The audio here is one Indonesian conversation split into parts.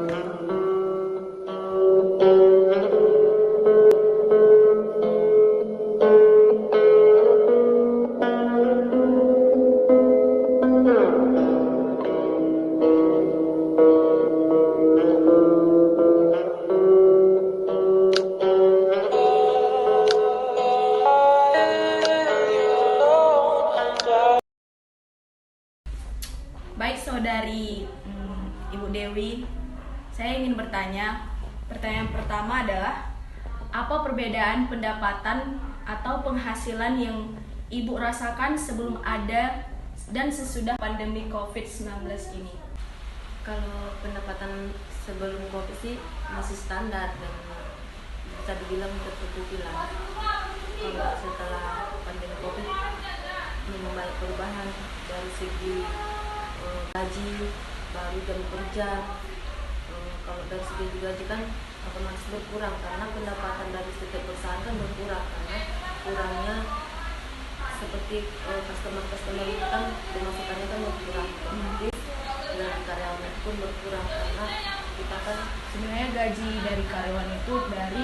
Baik saudari Ibu Dewi, saya ingin bertanya. Pertanyaan pertama adalah, apa perbedaan pendapatan atau penghasilan yang Ibu rasakan sebelum ada dan sesudah pandemi COVID-19 ini? Kalau pendapatan sebelum COVID sih masih standar dan bisa dibilang tercukupi lah. Kalau setelah pandemi COVID memang banyak perubahan dari segi gaji, baru jam kerja. Kalau dari segi gaji kan otomatis berkurang karena pendapatan dari setiap perusahaan kan berkurang karena kurangnya seperti customer itu kan pemasukannya kan berkurang, otomatis dan karyawan pun berkurang karena kita kan Sebenarnya gaji dari karyawan itu dari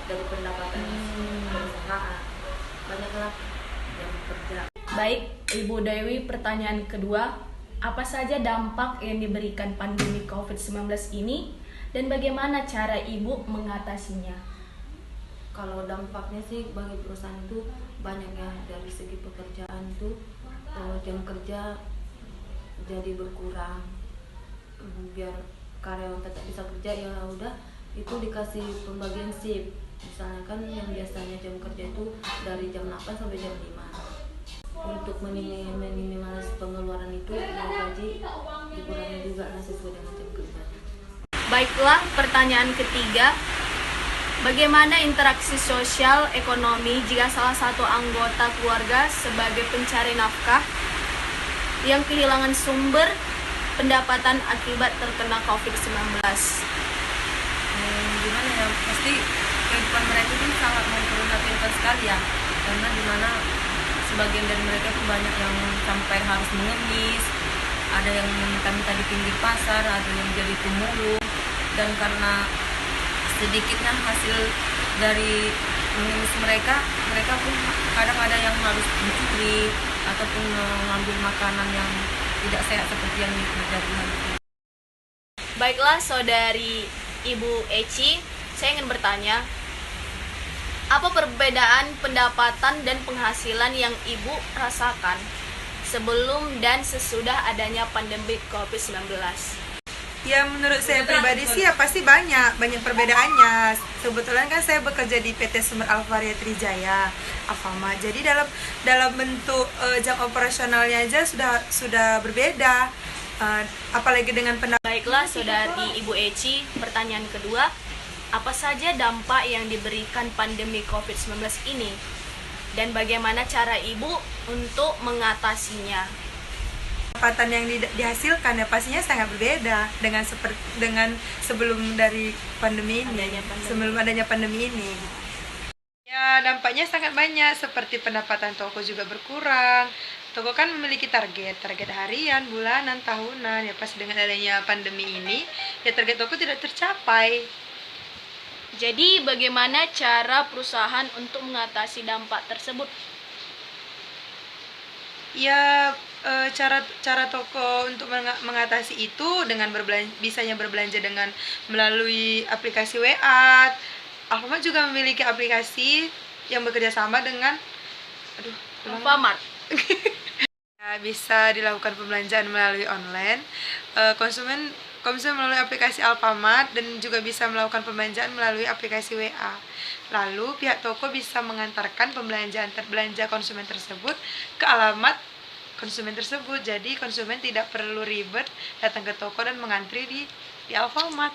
pendapatan perusahaan banyaklah jam kerja. Baik, Ibu Dewi, pertanyaan kedua, apa saja dampak yang diberikan pandemi COVID-19 ini dan bagaimana cara Ibu mengatasinya? Kalau dampaknya sih bagi perusahaan itu banyak ya, dari segi pekerjaan itu jam kerja jadi berkurang. Biar karyawan tetap bisa kerja ya udah itu dikasih pembagian shift. Misalnya kan yang biasanya jam kerja itu dari jam 8 sampai jam 5. Untuk minimimalis pengeluaran itu gaji dikurangi juga sesuai dengan jam kerja. Baiklah, pertanyaan ketiga, bagaimana interaksi sosial ekonomi jika salah satu anggota keluarga sebagai pencari nafkah yang kehilangan sumber pendapatan akibat terkena COVID-19? Gimana ya, pasti kehidupan mereka itu sangat memprihatinkan sekali ya, karena dimana sebagian dari mereka itu banyak yang sampai harus mengemis, ada yang minta-minta di pinggir pasar, ada yang jadi pemulung, dan karena sedikitnya hasil dari mengemis mereka pun kadang ada yang harus mencuri ataupun mengambil makanan yang tidak sehat seperti yang terjadi hari ini. Baiklah, saudari Ibu Eci, saya ingin bertanya, apa perbedaan pendapatan dan penghasilan yang Ibu rasakan sebelum dan sesudah adanya pandemi COVID-19? Ya, menurut saya pribadi sih ya pasti banyak perbedaannya. Kebetulan kan saya bekerja di PT Sumber Alvaria Trijaya, Alfamart. Jadi dalam bentuk jam operasionalnya aja sudah berbeda. Apalagi dengan Baiklah, saudari Ibu Eci, pertanyaan kedua, apa saja dampak yang diberikan pandemi COVID-19 ini dan bagaimana cara Ibu untuk mengatasinya? pendapatan yang dihasilkan ya pastinya sangat berbeda dengan sebelum dari pandemi ini, sebelum adanya pandemi ini. Ya, dampaknya sangat banyak, seperti pendapatan toko juga berkurang. Toko kan memiliki target harian, bulanan, tahunan. Ya pas dengan adanya pandemi ini, ya target toko tidak tercapai. Jadi bagaimana cara perusahaan untuk mengatasi dampak tersebut? Ya, cara toko untuk mengatasi itu dengan bisanya berbelanja dengan melalui aplikasi WA. Alfamart juga memiliki aplikasi yang bekerja sama dengan Alfamart. Ya, bisa dilakukan pembelanjaan melalui online. Konsumen melalui aplikasi Alfamart dan juga bisa melakukan pembelanjaan melalui aplikasi WA. Lalu pihak toko bisa mengantarkan belanja konsumen tersebut ke alamat konsumen tersebut. Jadi konsumen tidak perlu ribet datang ke toko dan mengantri di Alfamart.